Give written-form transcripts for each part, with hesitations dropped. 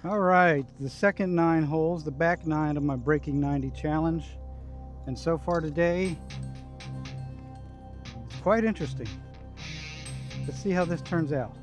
All right, the second 9 holes, the back 9 of my Breaking 90 challenge. And so far today, it's quite interesting. Let's see how this turns out.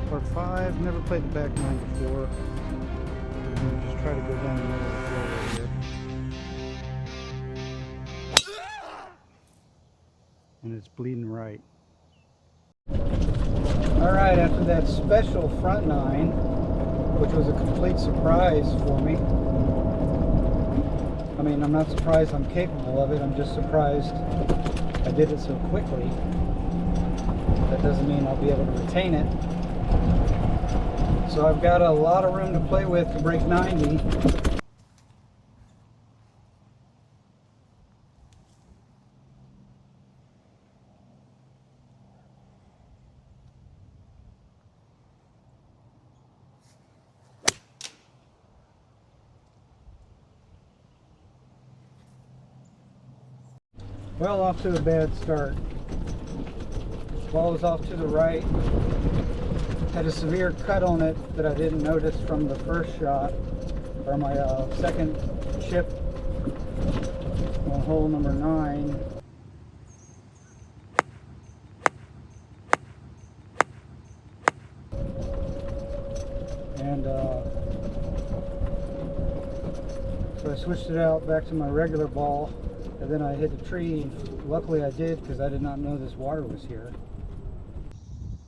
Par 5, never played the back 9 before. I'm going to just try to go down the middle of the fairway here. And it's bleeding right. Alright, after that special front 9, which was a complete surprise for me. I mean, I'm not surprised I'm capable of it, I'm just surprised I did it so quickly. That doesn't mean I'll be able to retain it. So I've got a lot of room to play with to break 90. Well, off to a bad start. Ball was off to the right. Had a severe cut on it that I didn't notice from the first shot, or my second chip on hole number 9. And so I switched it out back to my regular ball, and then I hit the tree. Luckily I did, because I did not know this water was here.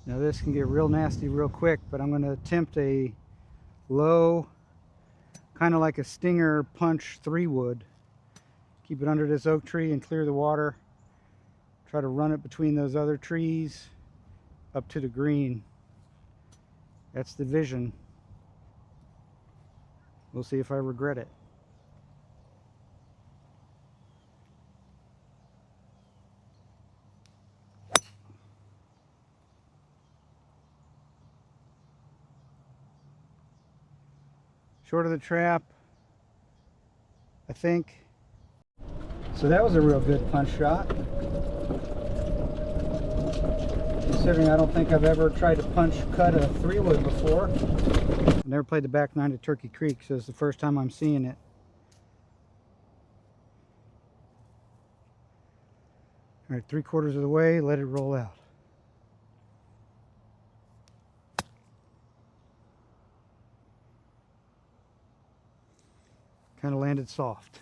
Now this can get real nasty real quick, but I'm going to attempt a low, kind of like a stinger punch 3-wood. Keep it under this oak tree and clear the water. Try to run it between those other trees up to the green. That's the vision. We'll see if I regret it. Short of the trap, I think. So that was a real good punch shot. Considering I don't think I've ever tried to punch cut a 3-wood before. I've never played the back 9 at Turkey Creek, so it's the first time I'm seeing it. All right, 3/4 of the way, let it roll out. Kind of landed soft.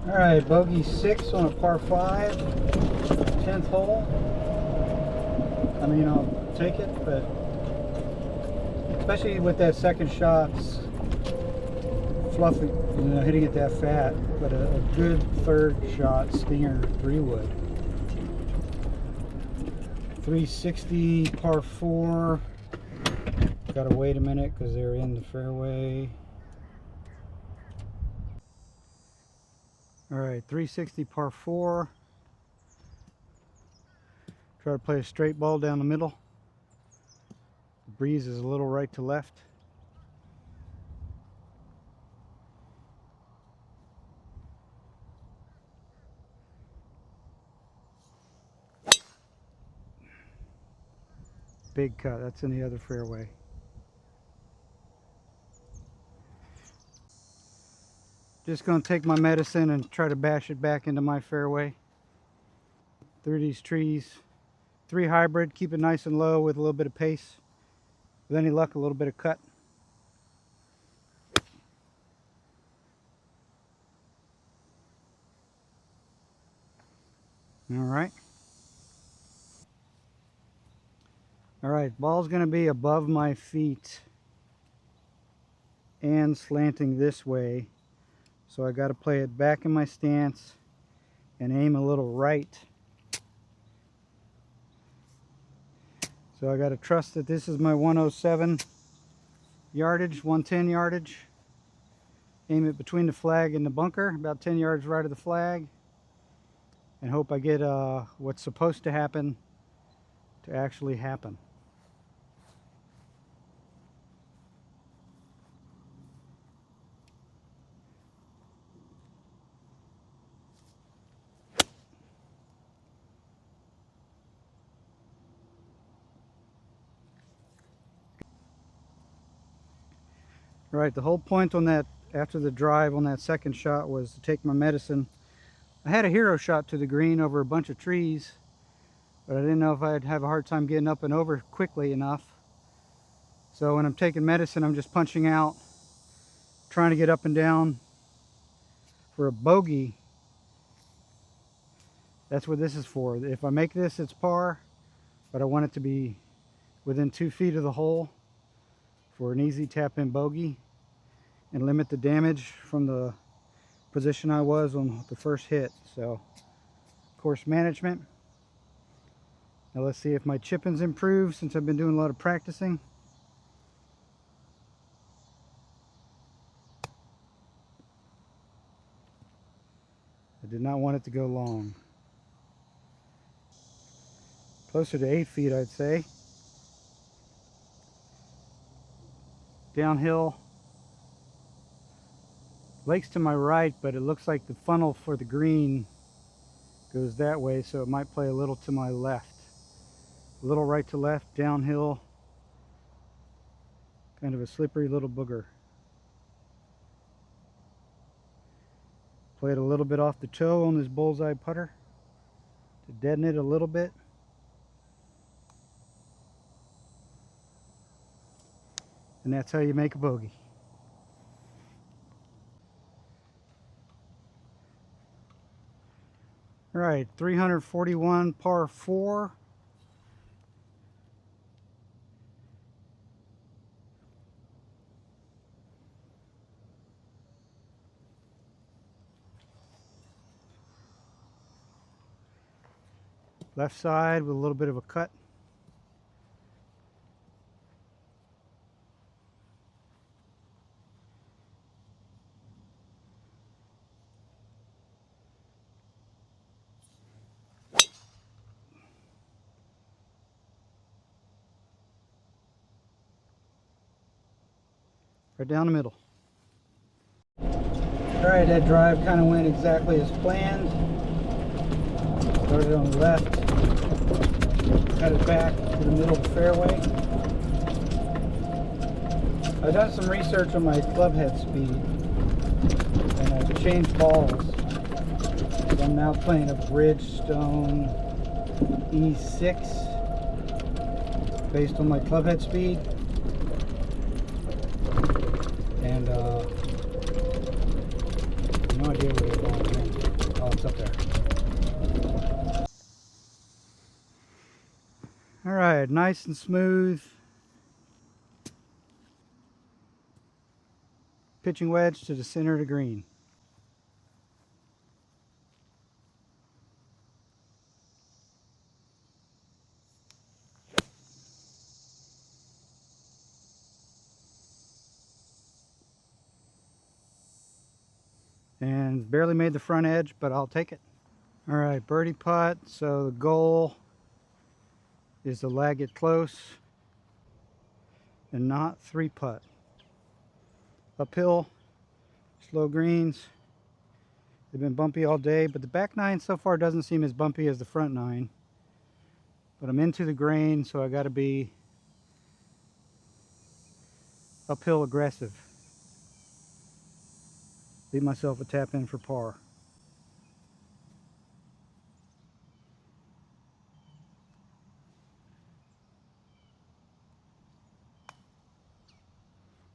All right, bogey 6 on a par 5, 10th hole. I mean, I'll take it, but especially with that second shot, fluffy, you know, hitting it that fat, but a good third shot, stinger 3-wood. 360 par 4. Gotta wait a minute because they're in the fairway. All right, 360 par 4. Try to play a straight ball down the middle. The breeze is a little right to left. Big cut, that's in the other fairway. Just gonna take my medicine and try to bash it back into my fairway. Through these trees. 3 hybrid, keep it nice and low with a little bit of pace. With any luck, a little bit of cut. Alright. Alright, ball's gonna be above my feet and slanting this way. So I got to play it back in my stance and aim a little right. So I got to trust that this is my 107 yardage, 110 yardage. Aim it between the flag and the bunker, about 10 yards right of the flag, and hope I get what's supposed to happen to actually happen. Right, the whole point on that, after the drive on that second shot, was to take my medicine. I had a hero shot to the green over a bunch of trees, but I didn't know if I'd have a hard time getting up and over quickly enough. So when I'm taking medicine, I'm just punching out, trying to get up and down for a bogey. That's what this is for. If I make this, it's par, but I want it to be within 2 feet of the hole for an easy tap-in bogey and limit the damage from the position I was on the first hit. So, course management. Now let's see if my chipping's improved since I've been doing a lot of practicing. I did not want it to go long. Closer to 8 feet, I'd say. Downhill. Lake's to my right, but it looks like the funnel for the green goes that way, so it might play a little to my left. A little right to left, downhill. Kind of a slippery little booger. Played a little bit off the toe on this bullseye putter to deaden it a little bit. And that's how you make a bogey. All right, 341 par 4. Left side with a little bit of a cut. Right down the middle. Alright, that drive kind of went exactly as planned. Started on the left, cut it back to the middle of the fairway. I've done some research on my club head speed, and I've changed balls. So I'm now playing a Bridgestone E6 based on my club head speed. And no idea where the ball went. Oh, it's up there. Alright, nice and smooth. Pitching wedge to the center of the green. And barely made the front edge, but I'll take it. Alright, birdie putt. So the goal is to lag it close and not 3-putt. Uphill, slow greens. They've been bumpy all day, but the back nine so far doesn't seem as bumpy as the front nine. But I'm into the grain, so I got to be uphill aggressive. Leave myself a tap in for par.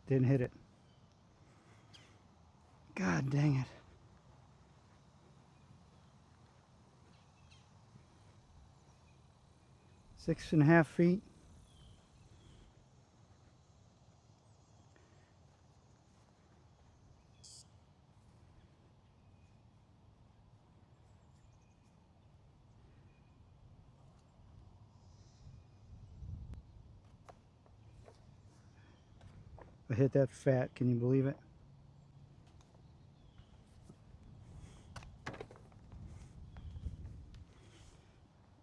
Didn't hit it. God dang it. Six and a half feet. I hit that fat, can you believe it?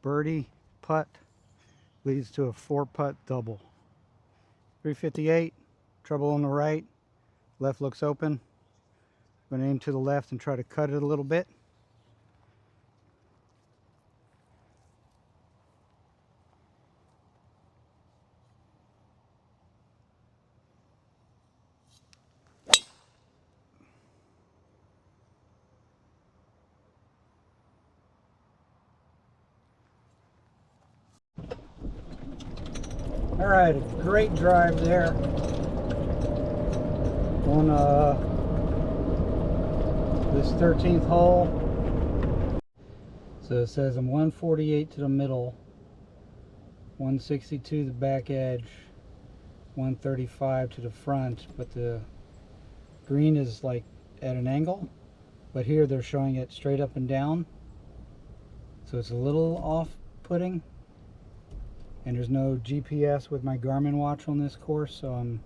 Birdie putt leads to a 4-putt double. 358, trouble on the right, left looks open. I'm going to aim to the left and try to cut it a little bit. All right, a great drive there on this 13th hole. So it says I'm 148 to the middle, 162 the back edge, 135 to the front, but the green is like at an angle, but here they're showing it straight up and down, so it's a little off-putting. And there's no GPS with my Garmin watch on this course, so I'm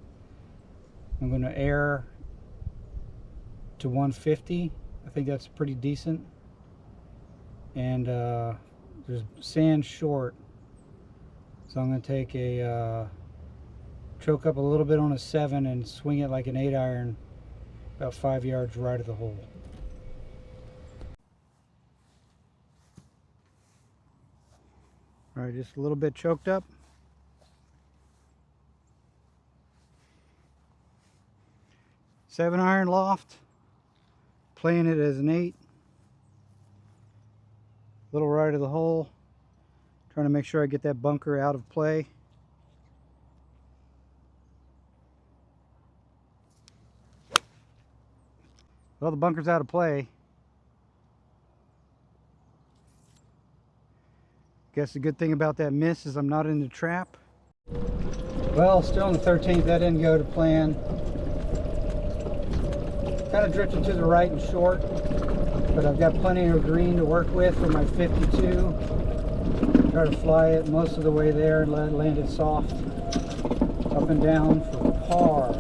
going to err to 150. I think that's pretty decent. And there's sand short, so I'm going to take a choke up a little bit on a 7 and swing it like an 8-iron about 5 yards right of the hole. All right, just a little bit choked up. Seven-iron loft, playing it as an 8. Little right of the hole, trying to make sure I get that bunker out of play. Well, the bunker's out of play. Guess the good thing about that miss is I'm not in the trap. Well, still on the 13th, that didn't go to plan. Kind of drifted to the right and short, but I've got plenty of green to work with for my 52. Try to fly it most of the way there and let it land it soft, up and down for par.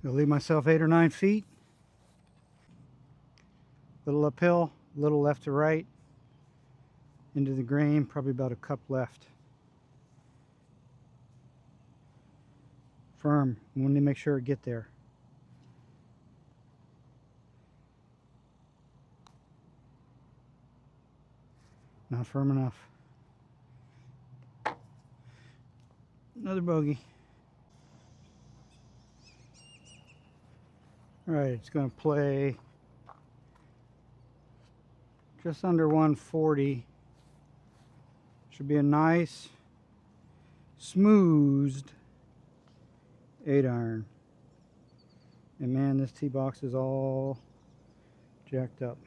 I'll leave myself 8 or 9 feet. Little uphill, little left to right. Into the green, probably about a cup left. Firm, I want to make sure I get there. Not firm enough. Another bogey. Alright, it's going to play just under 140. Should be a nice, smoothed 8-iron. And man, this tee box is all jacked up.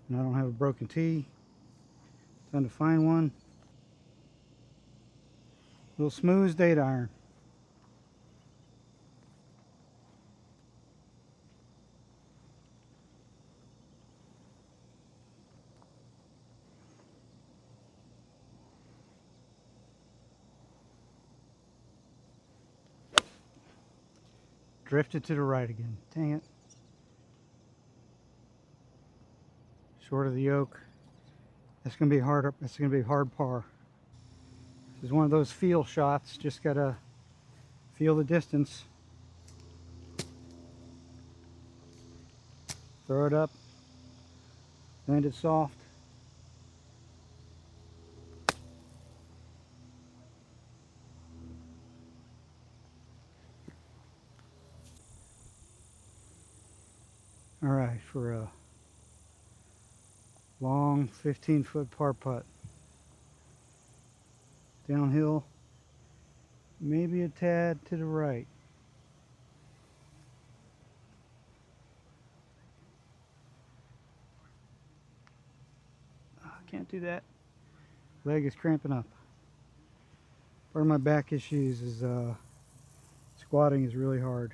And I don't have a broken tee. Time to find one. Little smoothed 8-iron. Drifted to the right again. Dang it. Short of the yoke. That's gonna be hard. That's gonna be hard par. This is one of those feel shots. Just gotta feel the distance. Throw it up. Land it soft. All right, for a long 15-foot par putt. Downhill, maybe a tad to the right. Can't do that. Leg is cramping up. Part of my back issues is squatting is really hard.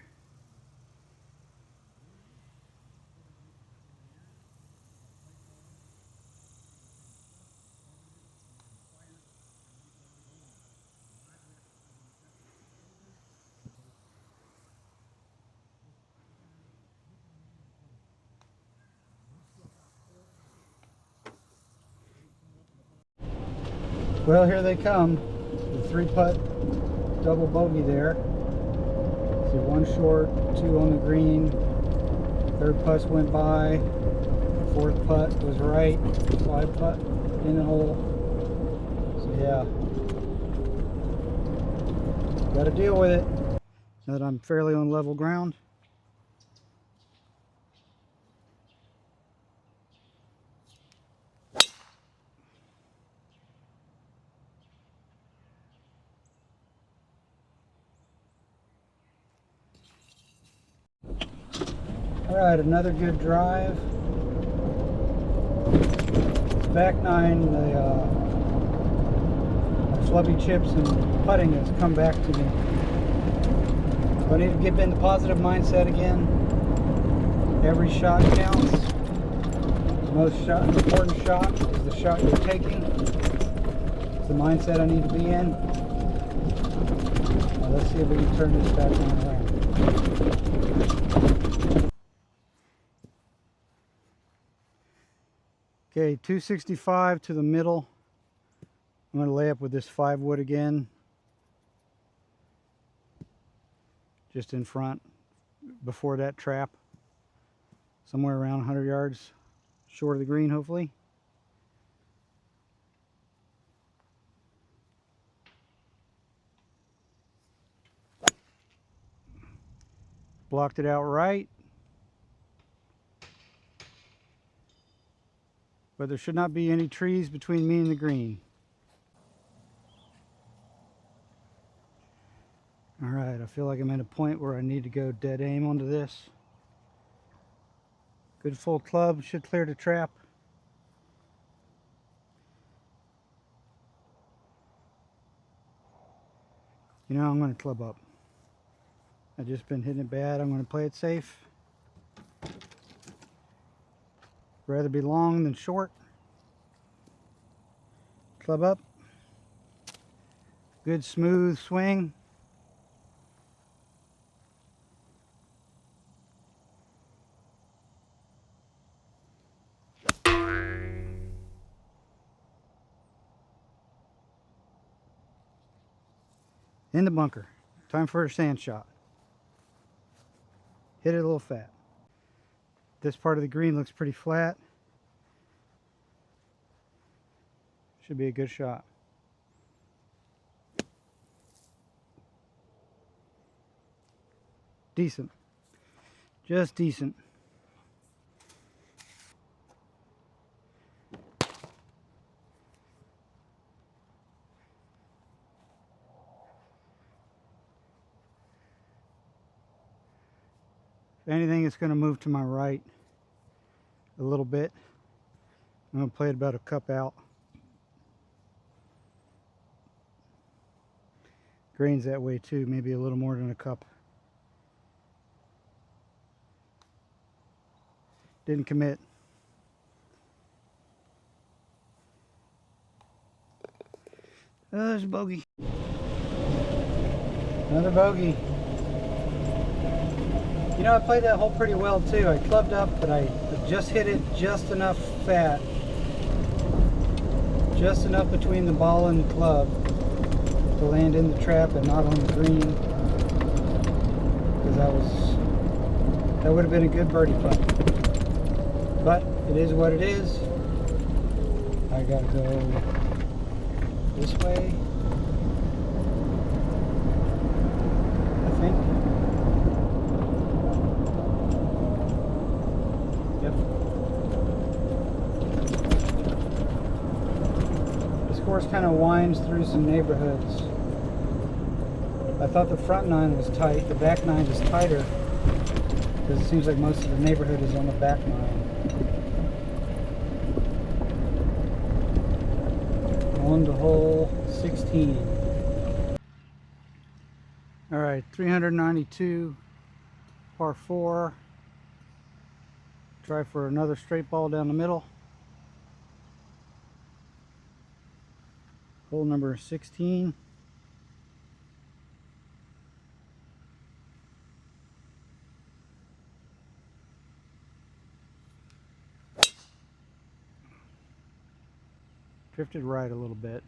Well, here they come. The 3-putt double bogey there. See, 1 short, 2 on the green. 3rd putt went by. 4th putt was right. 5 putt in the hole. So yeah, got to deal with it. Now that I'm fairly on level ground. Alright, another good drive. This back 9, the flubby chips and putting has come back to me. So I need to get in the positive mindset again. Every shot counts. The most important shot is the shot you're taking. It's the mindset I need to be in. Now let's see if we can turn this back on around. Okay, 265 to the middle. I'm going to lay up with this 5 wood again. Just in front, before that trap. Somewhere around 100 yards short of the green, hopefully. Blocked it out right. But there should not be any trees between me and the green. Alright, I feel like I'm at a point where I need to go dead aim onto this. Good full club, should clear the trap. You know, I'm going to club up. I've just been hitting it bad. I'm going to play it safe. Rather be long than short. Club up. Good smooth swing. In the bunker. Time for a sand shot. Hit it a little fat. This part of the green looks pretty flat. Should be a good shot. Decent. Just decent. If anything, it's going to move to my right a little bit. I'm going to play it about a cup out. Green's that way too, maybe a little more than a cup. Didn't commit. Oh, there's a bogey. Another bogey. You know, I played that hole pretty well too. I clubbed up, but I just hit it just enough fat. Just enough between the ball and the club to land in the trap and not on the green. Because that would have been a good birdie putt. But it is what it is. I gotta go this way, I think. Yep. This course kind of winds through some neighborhoods. I thought the front 9 was tight. The back 9 is tighter because it seems like most of the neighborhood is on the back 9. On to hole 16. All right, 392, par 4. Try for another straight ball down the middle. Hole number 16. Drifted right a little bit,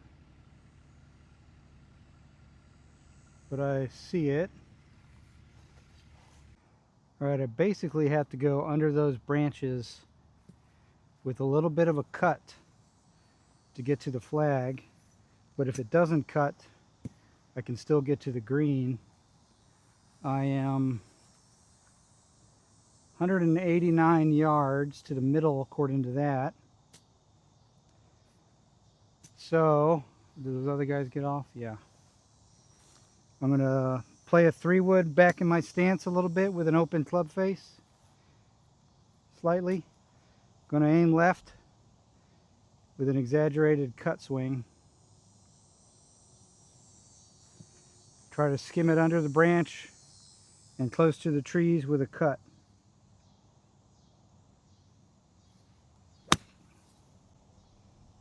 but I see it. All right, I basically have to go under those branches with a little bit of a cut to get to the flag, but if it doesn't cut, I can still get to the green. I am 189 yards to the middle according to that. So, do those other guys get off? Yeah. I'm going to play a 3-wood back in my stance a little bit with an open club face. Slightly. Going to aim left with an exaggerated cut swing. Try to skim it under the branch and close to the trees with a cut.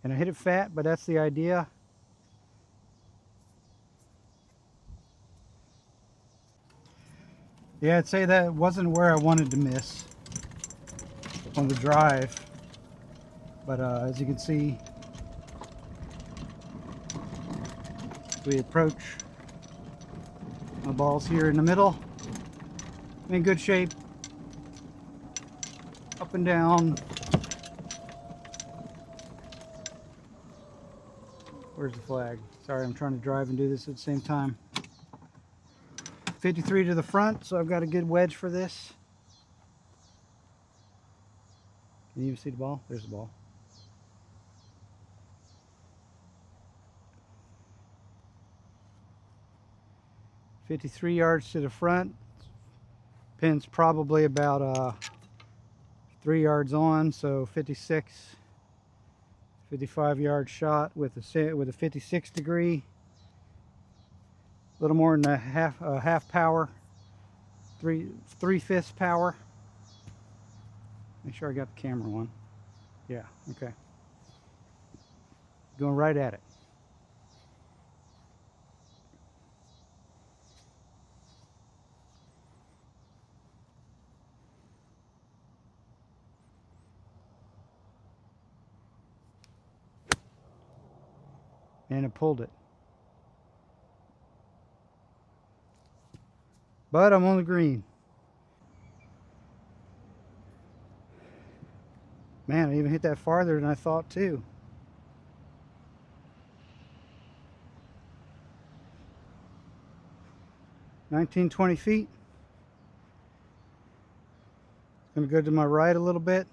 And I hit it fat, but that's the idea. Yeah, I'd say that wasn't where I wanted to miss on the drive. But as you can see, we approach my balls here in the middle. I'm in good shape. Up and down. Where's the flag? Sorry, I'm trying to drive and do this at the same time. 53 to the front, so I've got a good wedge for this. Can you even see the ball? There's the ball. "53 yards to the front." Pin's probably about 3 yards on, so 56, 55-yard shot with a 56 degree. A little more than half power, 3/5 power. Make sure I got the camera on. Yeah, okay. Going right at it. And it pulled it. But I'm on the green. Man, I even hit that farther than I thought too. 19-20 feet. It's going to go to my right a little bit.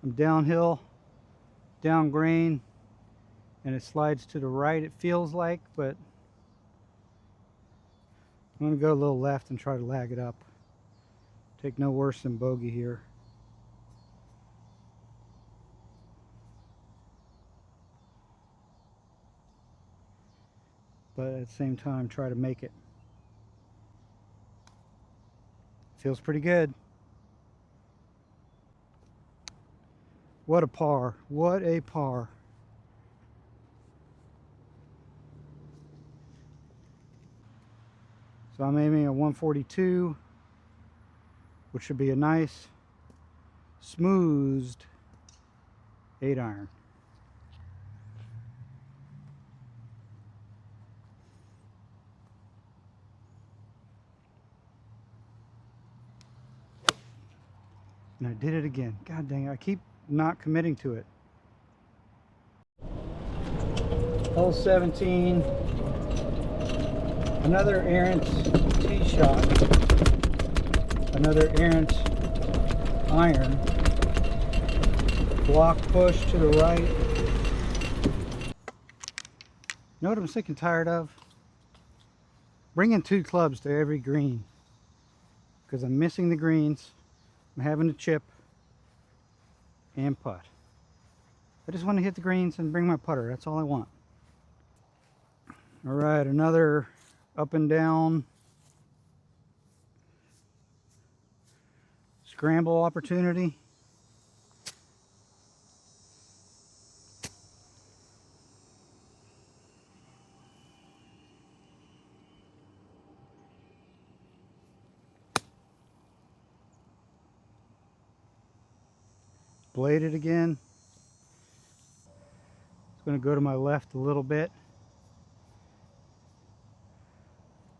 I'm downhill, down grain, and it slides to the right, it feels like, but I'm going to go a little left and try to lag it up. Take no worse than bogey here. But at the same time, try to make it. Feels pretty good. What a par. What a par. So I'm aiming at 142, which should be a nice, smoothed 8-iron. And I did it again. God dang it, I keep not committing to it. Hole 17. Another errant tee shot. Another errant iron. Block push to the right. You know what I'm sick and tired of? Bringing 2 clubs to every green. Because I'm missing the greens. I'm having to chip and putt. I just want to hit the greens and bring my putter. That's all I want. All right, another up and down, scramble opportunity. Bladed again. It's going to go to my left a little bit.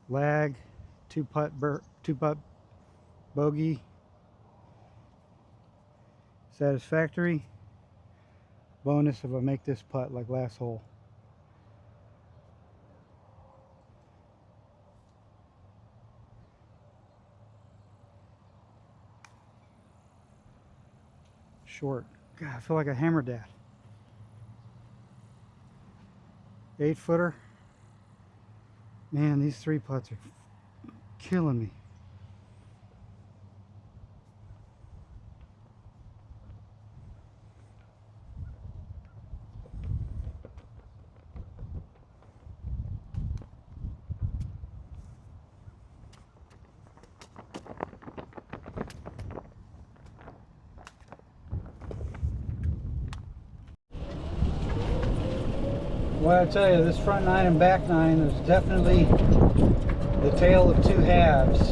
Lag, two putt bogey. Satisfactory. Bonus if I make this putt like last hole. Short. God, I feel like I hammered that. 8-footer. Man, these 3 putts are killing me. Well, I tell you, this front 9 and back 9 is definitely the tale of 2 halves.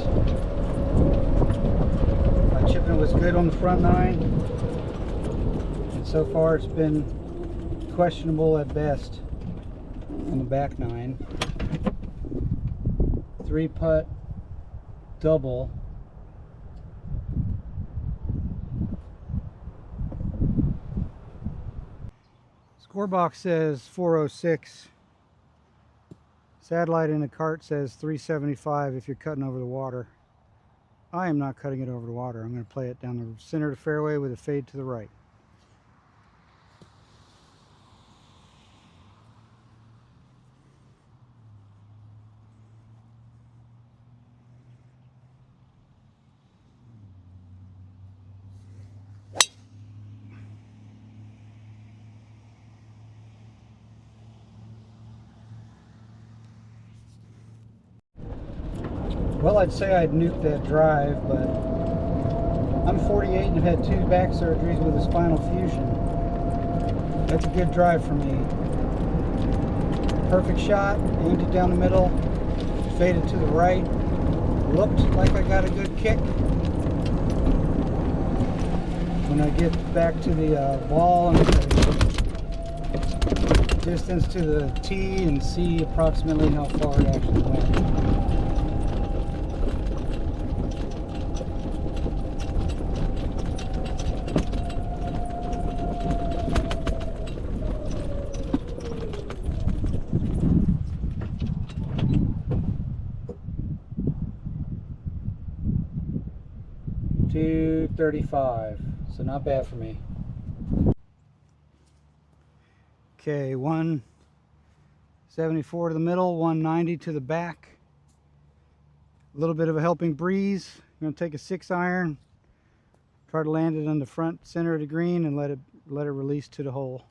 My chipping was good on the front 9, and so far it's been questionable at best on the back 9. 3-putt double. Scorebox says 406. Satellite in the cart says 375 if you're cutting over the water. I am not cutting it over the water. I'm going to play it down the center of the fairway with a fade to the right. Well, I'd say I'd nuke that drive, but I'm 48 and have had 2 back surgeries with a spinal fusion. That's a good drive for me. Perfect shot, aimed it down the middle, faded to the right, looked like I got a good kick. When I get back to the ball and the distance to the tee and see approximately how far it actually went. 235, so not bad for me. Okay, 174 to the middle, 190 to the back. A little bit of a helping breeze. I'm going to take a 6-iron, try to land it on the front center of the green and let it release to the hole.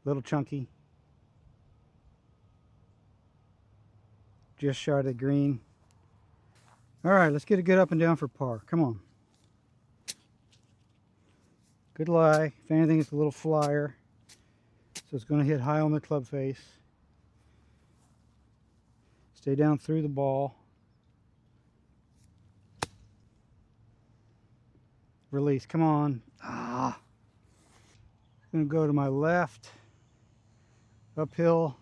Little chunky. Just shot of the green. All right, let's get a good up and down for par. Come on. Good lie. If anything, it's a little flyer. So it's going to hit high on the club face. Stay down through the ball. Release. Come on. Ah. Going to go to my left. Uphill.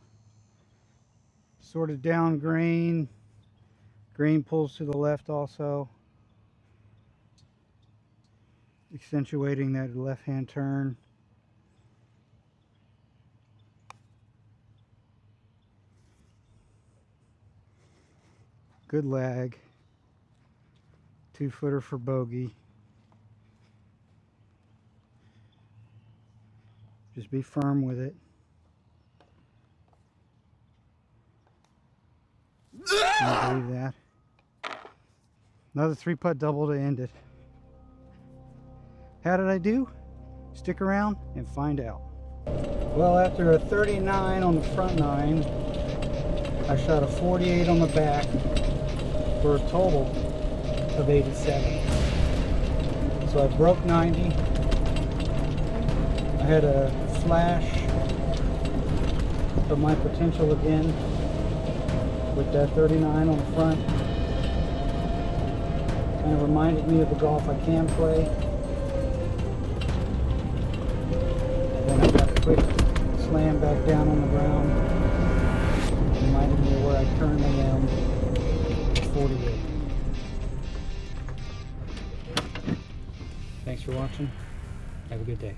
Sort of down green. Green pulls to the left also. Accentuating that left-hand turn. Good lag. 2-footer for bogey. Just be firm with it. I believe that. Another 3-putt double to end it. How did I do? Stick around and find out. Well, after a 39 on the front 9, I shot a 48 on the back for a total of 87. So I broke 90. I had a flash of my potential again with that 39 on the front. Kind of reminded me of the golf I can play. And then I got a quick slam back down on the ground. Reminded me of where I currently am, 48. Thanks for watching. Have a good day.